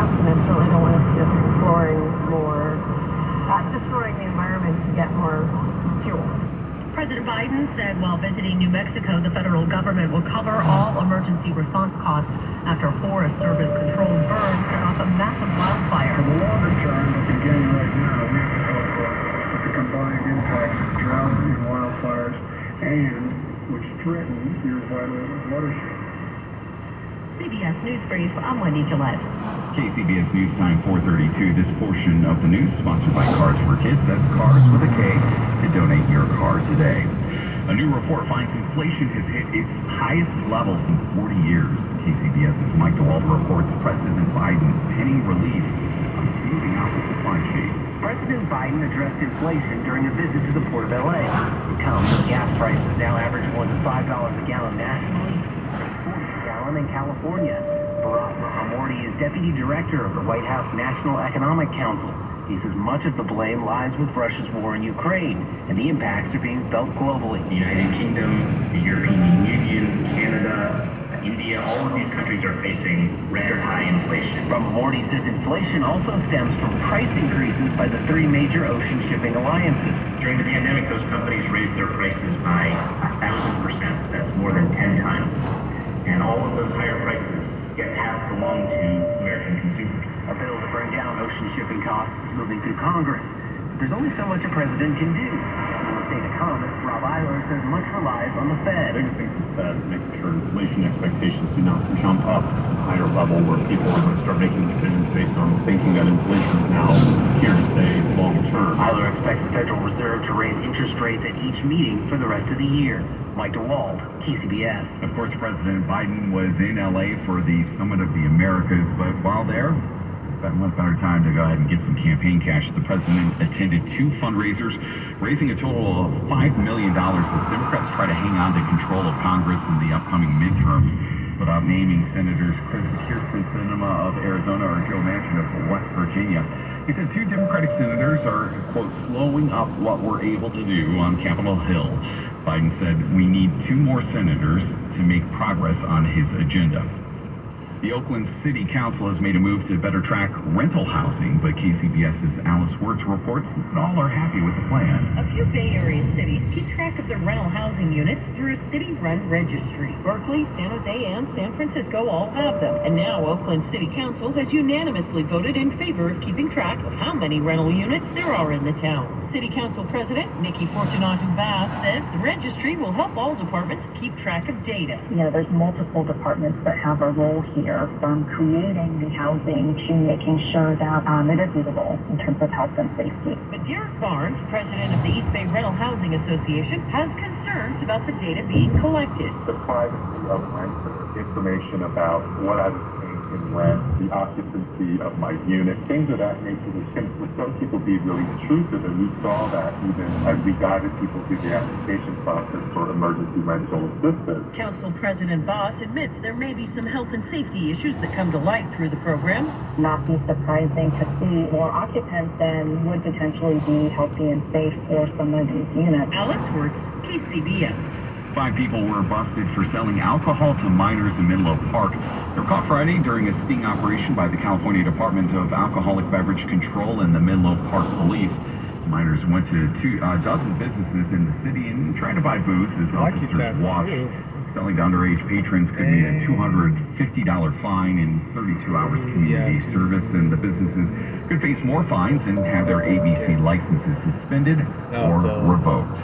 past, and I certainly don't want to see us exploring more, destroying the environment to get more fuel. President Biden said while visiting New Mexico, the federal government will cover all emergency response costs after Forest Service-controlled burns set off a massive wildfire. For the longer term, beginning right now, we have to help with the combined impacts of drought and wildfires, and which threaten your vital watershed. CBS News Brief, I'm Wendy Gillette. KCBS News Time 4:32. This portion of the news sponsored by Cars for Kids. That's Cars with a K to donate your car today. A new report finds inflation has hit its highest level in 40 years. KCBS's Mike DeWalt reports President Biden's penny relief on smoothing out the supply chain. President Biden addressed inflation during a visit to the Port of LA. It comes as gas prices now average more than $5 a gallon nationally, $40 a gallon in California. Barack Mahamorty is deputy director of the White House National Economic Council. He says much of the blame lies with Russia's war in Ukraine, and the impacts are being felt globally. The United Kingdom, the European Union, Canada, India, all of these countries are facing record high inflation. Mahamorty says inflation also stems from price increases by the three major ocean shipping alliances. During the pandemic, those companies raised their prices by 1,000%. That's more than 10 times. And all of those higher prices get passed along to American consumers. A bill to bring down ocean shipping costs is moving through Congress. But there's only so much a president can do. Real estate economist Rob Eiler says much relies on the Fed. The biggest thing for the Fed is making sure inflation expectations do not jump up to a higher level where people are going to start making decisions based on thinking that inflation is now here to stay long term. Eiler expects the Federal Reserve to raise interest rates at each meeting for the rest of the year. Mike DeWalt, KCBS. Of course, President Biden was in L.A. for the Summit of the Americas, but while there, what better time to go ahead and get some campaign cash. The president attended two fundraisers, raising a total of $5 million as Democrats try to hang on to control of Congress in the upcoming midterms. Without naming Senators Kirsten Sinema of Arizona or Joe Manchin of West Virginia, he said two Democratic senators are, quote, slowing up what we're able to do on Capitol Hill. Biden said we need two more senators to make progress on his agenda. The Oakland City Council has made a move to better track rental housing, but KCBS's Alice Wirtz reports that all are happy with the plan. A few Bay Area cities keep track of their rental housing units through a city-run registry. Berkeley, San Jose, and San Francisco all have them. And now Oakland City Council has unanimously voted in favor of keeping track of how many rental units there are in the town. City Council President Nikki Fortunato-Vaz says the registry will help all departments keep track of data. There's multiple departments that have a role here, from creating the housing to making sure that it is usable in terms of health and safety. But Derek Barnes, president of the East Bay Rental Housing Association, has concerns about the data being collected. The privacy of renter, information about what I was paying in rent, the occupancy of my unit, things of that nature, which can for some people be really intrusive, and we saw that even as we guided people through the application process for emergency rental assistance. Council President Voss admits there may be some health and safety issues that come to light through the program. Not be surprising to see more occupants than would potentially be healthy and safe for some of these units. Alex Wirtz, KCBS. 5 people were busted for selling alcohol to minors in Menlo Park. They were caught Friday during a sting operation by the California Department of Alcoholic Beverage Control and the Menlo Park Police. Minors went to a dozen businesses in the city and tried to buy booze as officers watched. Selling to underage patrons could mean a $250 fine and 32 hours community service, and the businesses could face more fines and have their ABC licenses suspended or revoked.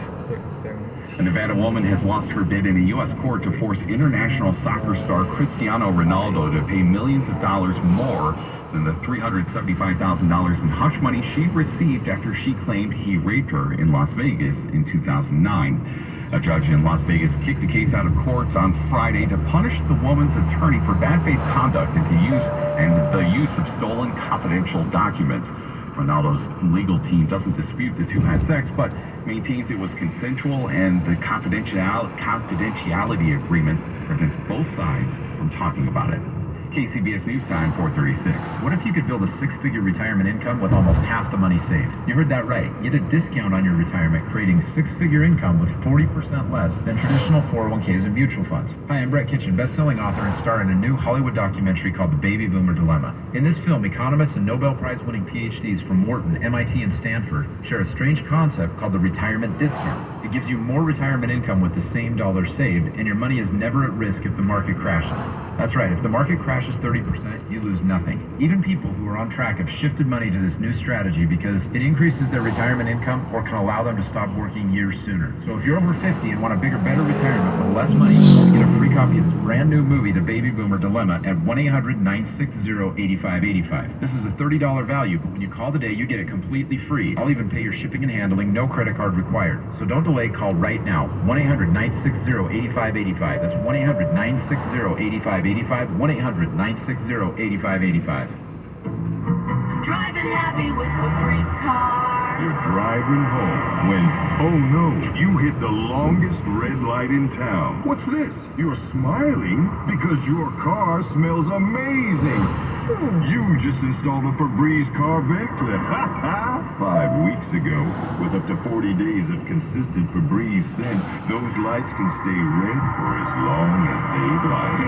A Nevada woman has lost her bid in a U.S. court to force international soccer star Cristiano Ronaldo to pay millions of dollars more than the $375,000 in hush money she received after she claimed he raped her in Las Vegas in 2009. A judge in Las Vegas kicked the case out of courts on Friday to punish the woman's attorney for bad faith conduct and the use of stolen confidential documents. Ronaldo's legal team doesn't dispute the two had sex, but maintains it was consensual, and the confidentiality agreement prevents both sides from talking about it. KCBS News Time, 436. What if you could build a six-figure retirement income with almost half the money saved? You heard that right. Get a discount on your retirement, creating six-figure income with 40% less than traditional 401ks and mutual funds. Hi, I'm Brett Kitchen, best-selling author and star in a new Hollywood documentary called The Baby Boomer Dilemma. In this film, economists and Nobel Prize-winning PhDs from Wharton, MIT, and Stanford share a strange concept called the retirement discount. It gives you more retirement income with the same dollars saved, and your money is never at risk if the market crashes. That's right, if the market crashes 30%, you lose nothing. Even people who are on track have shifted money to this new strategy because it increases their retirement income or can allow them to stop working years sooner. So if you're over 50 and want a bigger, better retirement with less money, get a free copy of this brand new movie, The Baby Boomer Dilemma, at 1-800-960-8585. This is a $30 value, but when you call today, you get it completely free. I'll even pay your shipping and handling, no credit card required. So don't delay, call right now. 1-800-960-8585. That's 1-800-960-8585. 1-800-960-8585. Driving happy with a free car. You're driving home when, oh no, you hit the longest red light in town. What's this? You're smiling because your car smells amazing. You just installed a Febreze car vent clip. 5 weeks ago, with up to 40 days of consistent Febreze scent, those lights can stay red for as long as they like.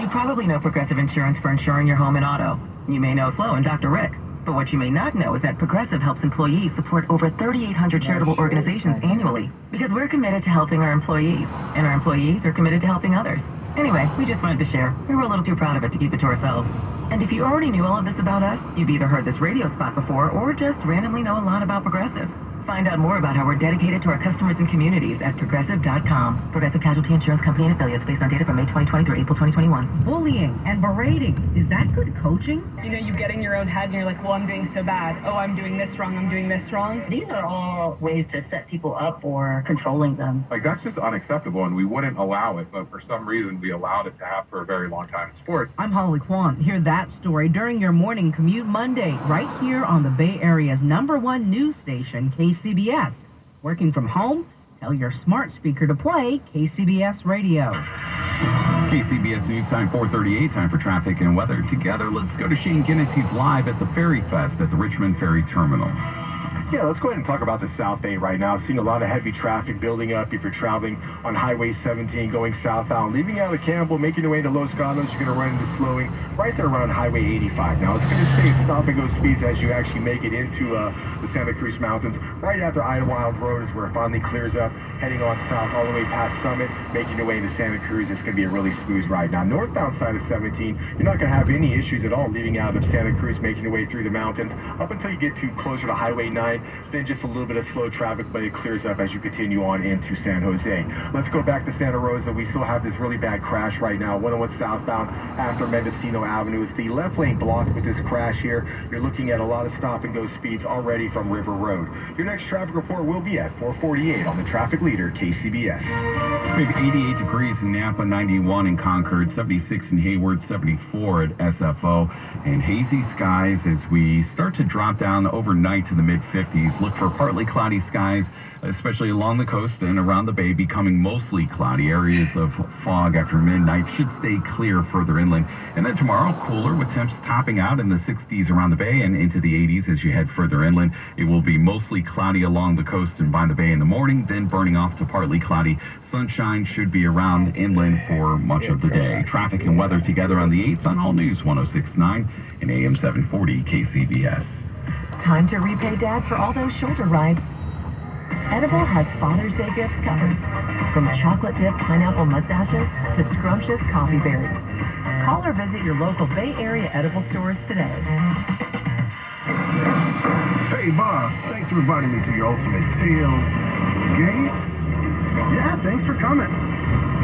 You probably know Progressive Insurance for insuring your home and auto. You may know Flo and Dr. Rick. But what you may not know is that Progressive helps employees support over 3,800 charitable organizations annually. Because we're committed to helping our employees, and our employees are committed to helping others. Anyway, we just wanted to share. We were a little too proud of it to keep it to ourselves. And if you already knew all of this about us, you've either heard this radio spot before or just randomly know a lot about Progressive. Find out more about how we're dedicated to our customers and communities at Progressive.com. Progressive Casualty Insurance Company and affiliates based on data from May 2020 through April 2021. Bullying and berating. Is that good coaching? You know, you get in your own head and you're like, well, I'm doing so bad. Oh, I'm doing this wrong. I'm doing this wrong. These are all ways to set people up for controlling them. Like, that's just unacceptable, and we wouldn't allow it, but for some reason we allowed it to happen for a very long time in sports. I'm Holly Kwan. Hear that story during your morning commute Monday, right here on the Bay Area's #1 news station, KCBS. Working from home? Tell your smart speaker to play KCBS Radio. KCBS News Time, 438, time for traffic and weather. Together, let's go to Shane Guinness. He's live at the Ferry Fest at the Richmond Ferry Terminal. Yeah, let's go ahead and talk about the South Bay right now. Seeing a lot of heavy traffic building up if you're traveling on Highway 17 going southbound. Leaving out of Campbell, making your way to Los Gatos, you're going to run into slowing right there around Highway 85. Now, it's going to stay at stop-and-go speeds as you actually make it into the Santa Cruz Mountains. Right after Idlewild Road is where it finally clears up, heading on south all the way past Summit, making your way into Santa Cruz. It's going to be a really smooth ride. Now, northbound side of 17, you're not going to have any issues at all leaving out of Santa Cruz, making your way through the mountains up until you get to closer to Highway 9. Then just a little bit of slow traffic, but it clears up as you continue on into San Jose. Let's go back to Santa Rosa. We still have this really bad crash right now. 101 southbound after Mendocino Avenue. It's the left lane blocked with this crash here. You're looking at a lot of stop-and-go speeds already from River Road. Your next traffic report will be at 448 on the traffic leader, KCBS. We have 88 degrees in Napa, 91 in Concord, 76 in Hayward, 74 at SFO, and hazy skies as we start to drop down overnight to the mid-50s. Look for partly cloudy skies, especially along the coast and around the bay, becoming mostly cloudy. Areas of fog after midnight should stay clear further inland. And then tomorrow, cooler with temps topping out in the 60s around the bay and into the 80s as you head further inland. It will be mostly cloudy along the coast and by the bay in the morning, then burning off to partly cloudy. Sunshine should be around inland for much of the day. Traffic and weather together on the 8th on All News 106.9 and AM 740 KCBS. Time to repay Dad for all those shoulder rides. Edible has Father's Day gifts covered. From chocolate-dipped pineapple mustaches to scrumptious coffee berries. Call or visit your local Bay Area Edible stores today. Hey, Bob, thanks for inviting me to your Ultimate Tailgate. Yeah, thanks for coming.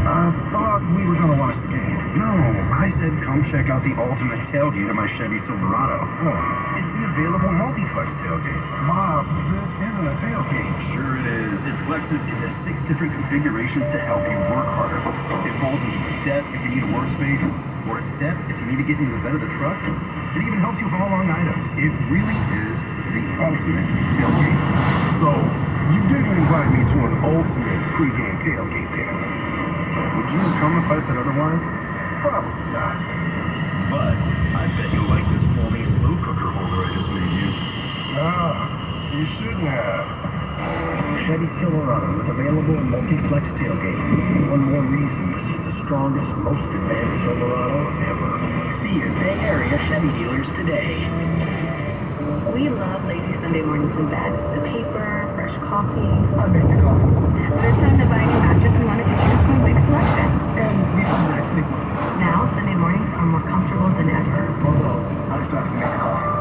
I thought we were going to watch the game. No, I said come check out the Ultimate Tailgate of my Chevy Silverado. Oh, it's the available multi-flex tailgate. Bob, this isn't a tailgate. Sure it is. It flexes into 6 different configurations to help you work harder. It folds into a step if you need a workspace, or a step if you need to get into the bed of the truck. It even helps you haul long items. It really is the ultimate tailgate. So, you didn't invite me to an ultimate pregame tailgate then? Would you come if I said otherwise? Probably not. But I bet you'll like this foamy slow cooker holder I just made you. Ah, you shouldn't have. Chevy Silverado is available in multi-flex tailgate. One more reason this is the strongest, most advanced Silverado ever. See your Bay Area Chevy dealers today. We love lazy Sunday mornings in bed. The paper, fresh coffee. I make the coffee. When it's time to buy a new mattress, we wanted to choose from a big selection. And we found that sleep. Now, Sunday mornings are more comfortable than ever. Although, I still have to make the coffee.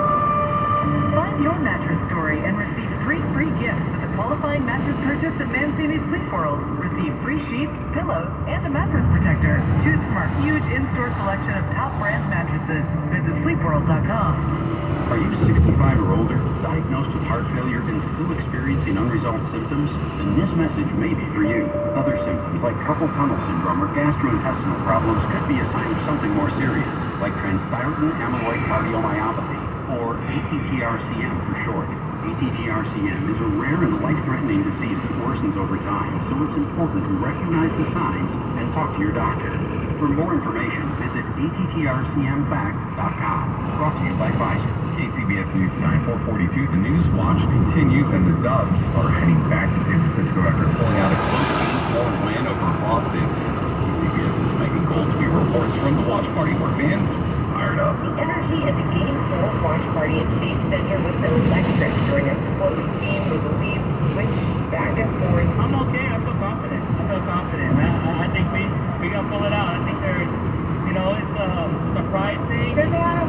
Find your mattress story and receive 3 free gifts with a qualifying mattress purchase at Mancini Sleep World. Receive free sheets, pillows, and a mattress protector. Choose from our huge in-store selection of top brand mattresses. Visit sleepworld.com. Are you 65 or older, diagnosed with heart failure, and still experiencing unresolved symptoms? Then this message may be for you. Other symptoms like carpal tunnel syndrome or gastrointestinal problems could be a sign of something more serious, like transthyretin amyloid cardiomyopathy, or ATTR-CM for short. ATTR-CM is a rare and life-threatening disease that worsens over time, so it's important to recognize the signs and talk to your doctor. For more information, visit ATTRCMFacts.com. Brought to you by Pfizer. KCBS News Time 442. The News Watch continues, and the Dubs are heading back to San Francisco after pulling out a close 8-4 win over Boston. KCBS's Megan Goldsby reports from the watch party where fans fired up. The energy at the Game 4 watch party at Chase Center was electric during a close game. We believe switched back and forth. I'm okay. I feel confident. I think we got to pull it out. I think there's, it's a surprise thing. There's a lot of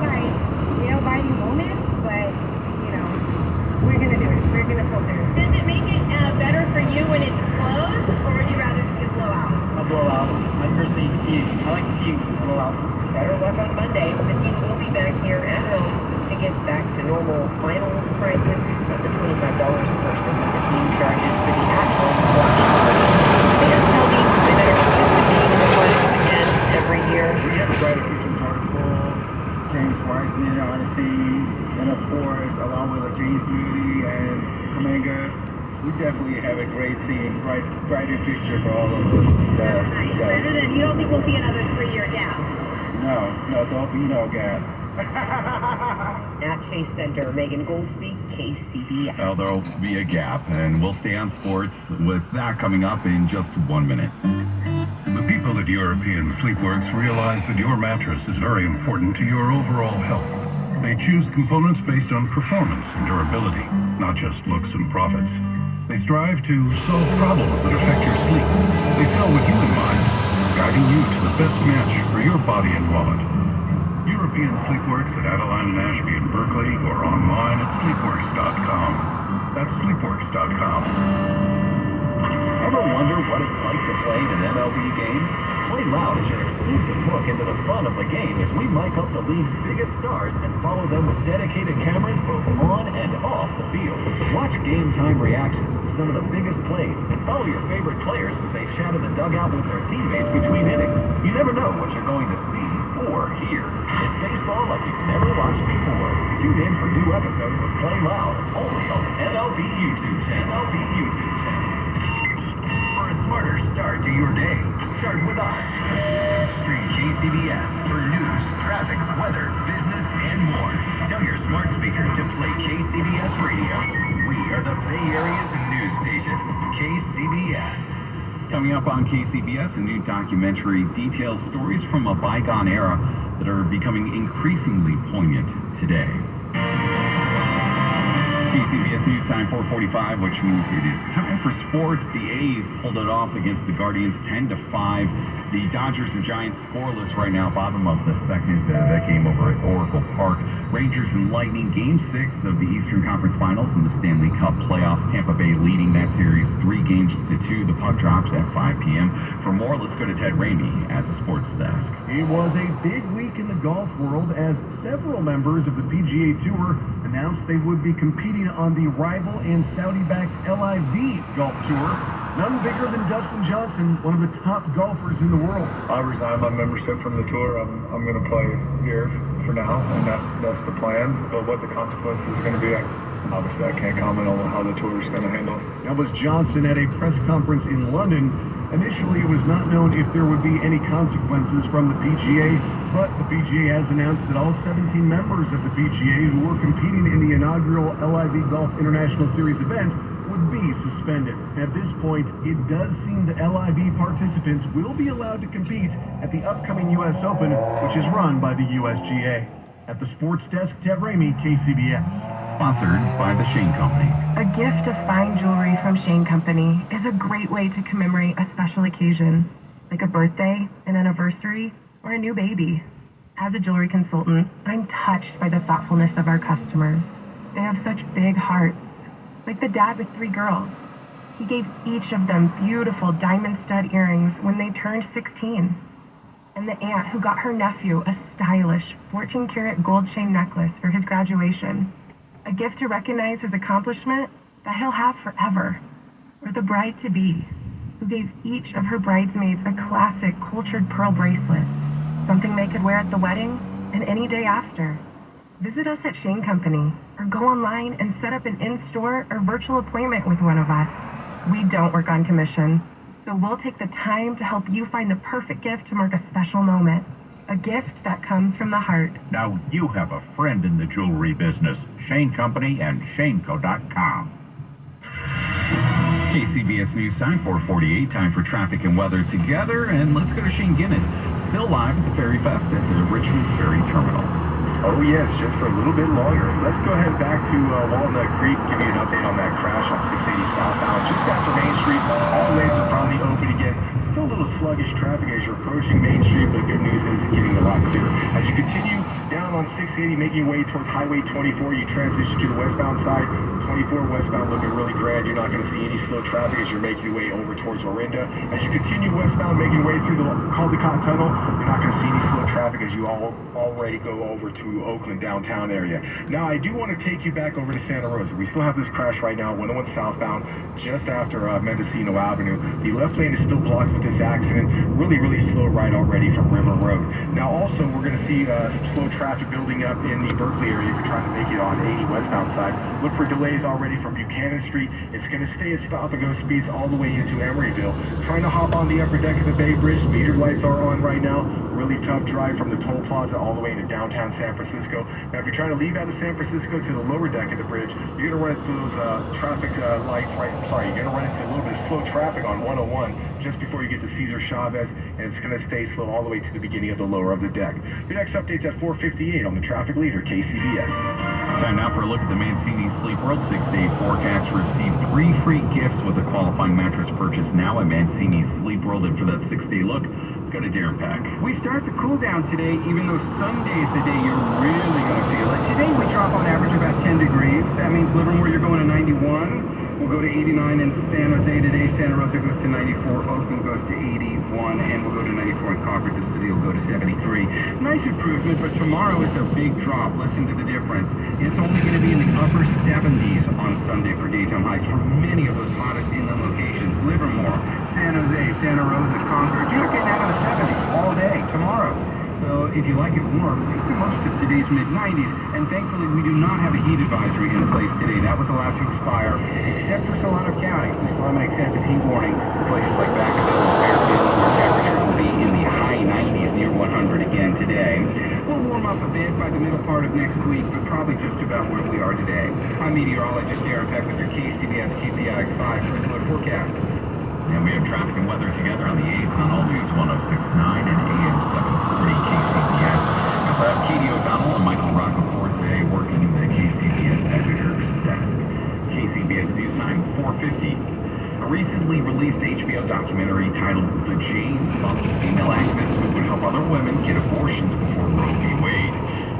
biting moments, but we're gonna do it. We're gonna pull through. Does it make it better for you when it's close, or would you rather see a blowout? A blowout. I personally I like to see a blowout. Better luck on Monday. The team will be back here at home. Tickets back to normal final prices of the $25 per person. The team charges for the at-home watch party. Fans tell me they better keep the game once again every year. We have to try to keep some Tartful, James Wiseman on the team, and of course, along with James Moody and Kaminga, we definitely have a great team, brighter picture for all of us. Nice. Better than, you don't think we'll see another 3-year gap? No, don't be no gap. At Chase Center, Megan Goldsby, KCBS. Well, there'll be a gap, and we'll stay on sports with that coming up in just 1 minute. The people at European Sleepworks realize that your mattress is very important to your overall health. They choose components based on performance and durability, not just looks and profits. They strive to solve problems that affect your sleep. They sell with you in mind, guiding you to the best match for your body and wallet. European Sleepworks at Adeline and Ashby in Berkeley, or online at sleepworks.com. That's sleepworks.com. Ever wonder what it's like to play in an MLB game? Play Loud is your exclusive look into the fun of the game as we mic up the league's biggest stars and follow them with dedicated cameras both on and off the field. Watch game time reactions to some of the biggest plays and follow your favorite players as they chat in the dugout with their teammates between innings. You never know what you're going to see or hear. It's baseball like you've never watched before. Tune in for new episodes of Play Loud only on the MLB YouTube channel. For a smarter start to your day, start with us. Stream KCBS for news, traffic, weather, business, and more. Tell your smart speaker to play KCBS Radio. We are the Bay Area's news station, KCBS. Coming up on KCBS, a new documentary details stories from a bygone era that are becoming increasingly poignant today. KCBS News Time 445, which means it is time for sports. The A's pulled it off against the Guardians 10-5. The Dodgers and Giants scoreless right now, bottom of the second. That game over at Oracle Park. Rangers and Lightning, Game 6 of the Eastern Conference Finals in the Stanley Cup playoffs. Tampa Bay leading that series 3-2. The puck drops at 5 p.m. For more, let's go to Ted Ramey at the Sports Desk. It was a big week in the golf world as several members of the PGA Tour announced they would be competing on the rival and Saudi-backed LIV Golf Tour. None bigger than Dustin Johnson, one of the top golfers in the world. I resigned my membership from the tour. I'm going to play here for now, and that's the plan. But what the consequences are going to be, obviously I can't comment on how the tour is going to handle it. That was Johnson at a press conference in London Initially, it was not known if there would be any consequences from the PGA, but the PGA has announced that all 17 members of the PGA who were competing in the inaugural LIV Golf International Series event would be suspended. At this point, it does seem that LIV participants will be allowed to compete at the upcoming U.S. Open, which is run by the USGA. At the sports desk, Ted Ramey, KCBS. Sponsored by the Shane Company. A gift of fine jewelry from Shane Company is a great way to commemorate a special occasion, like a birthday, an anniversary, or a new baby. As a jewelry consultant, I'm touched by the thoughtfulness of our customers. They have such big hearts, like the dad with 3 girls. He gave each of them beautiful diamond stud earrings when they turned 16. And the aunt who got her nephew a stylish 14-karat gold chain necklace for his graduation. A gift to recognize his accomplishment that he'll have forever. Or the bride-to-be, who gave each of her bridesmaids a classic cultured pearl bracelet, something they could wear at the wedding and any day after. Visit us at Shane Company, or go online and set up an in-store or virtual appointment with one of us. We don't work on commission, so we'll take the time to help you find the perfect gift to mark a special moment. A gift that comes from the heart. Now you have a friend in the jewelry business. Shane Company and ShaneCo.com. KCBS News Time 448. Time for traffic and weather together. And let's go to Shane Guinness. Still live at the Ferry Fest at the Richmond Ferry Terminal. Oh yes, just for a little bit longer. Let's go ahead back to Walnut Creek, give you an update on that crash on 680 southbound, just after Main Street. All lanes are finally open again. Still a little sluggish traffic as you're approaching Main Street, but good news is it's getting a lot clearer. As you continue down on 680, making your way towards Highway 24, you transition to the westbound side. 24 westbound looking really grand. You're not going to see any slow traffic as you're making your way over towards Orinda. As you continue westbound, making your way through the Caldecott Tunnel, you're not going to see any slow traffic as you already go over to Oakland downtown area. Now, I do want to take you back over to Santa Rosa. We still have this crash right now, 101 southbound, just after Mendocino Avenue. The left lane is still blocked with this accident. Really, really slow ride already from River Road. Now, also, we're going to see slow traffic building up in the Berkeley area if you're trying to make it on 80 westbound side. Look for delays already from Buchanan Street. It's going to stay at stop-and-go speeds all the way into Emeryville. Trying to hop on the upper deck of the Bay Bridge. Meter lights are on right now. Really tough drive from the toll plaza all the way into downtown San Francisco. Now, if you're trying to leave out of San Francisco to the lower deck of the bridge, you're going to run into those traffic lights you're going to run into a little bit of slow traffic on 101 just before you get to Cesar Chavez, and it's going to stay slow all the way to the beginning of the lower of the deck. Your next update's at 4:58 on the traffic leader, KCBS. Time now for a look at the Mancini Sleep World 6-day forecast. Receive 3 free gifts with a qualifying mattress purchase now at Mancini Sleep World. And for that 6-day look, go to Darren Pack. We start the cool down today, even though Sunday is the day you're really going to feel it. Today we drop on average about 10 degrees. That means Livermore, you're going to 91. We'll go to 89 in San Jose today. Santa Rosa goes to 94. Oakland goes to 81. And we'll go to 94 in Concord. The city will go to 73. Nice improvement, but tomorrow is a big drop. Listen to the difference. It's only going to be in the upper 70s on Sunday for daytime highs for many of those hottest inland locations. Livermore, San Jose, Santa Rosa, Concord. You're not getting out of the 70s all day tomorrow. So if you like it warm, take the most of today's mid-90s. And thankfully, we do not have a heat advisory in place today. That was allowed to expire, except for Solano County. We still have an extended heat warning for places like Vacaville and Fairfield, where temperatures will be in the high 90s, near 100 again today. We'll warm up a bit by the middle part of next week, but probably just about where we are today. I'm meteorologist Darren Peck with your KCBS GPI 5 first alert forecast. And we have traffic and weather together on the 8th on All News 106.9 and AM 740 KCBS. We'll have Katie O'Donnell and Michael Roccaforte today working in the KCBS editor's desk. KCBS News Time 4:50. A recently released HBO documentary titled The Jane follows female activists who would help other women get abortions before Roe v. Wade.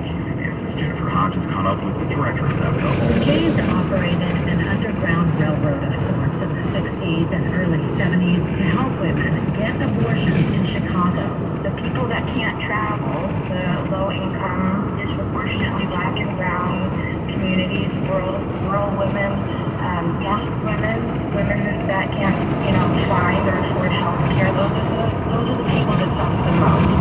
KCBS's Jennifer Hodges caught up with the director of that film. James operated an underground railroad of sorts in the 60s and early 70s to help women get abortions in Chicago. The people that can't travel, the low-income, disproportionately black and brown communities, rural women, young women that can't, find or afford health care, those are the people that suffer the most.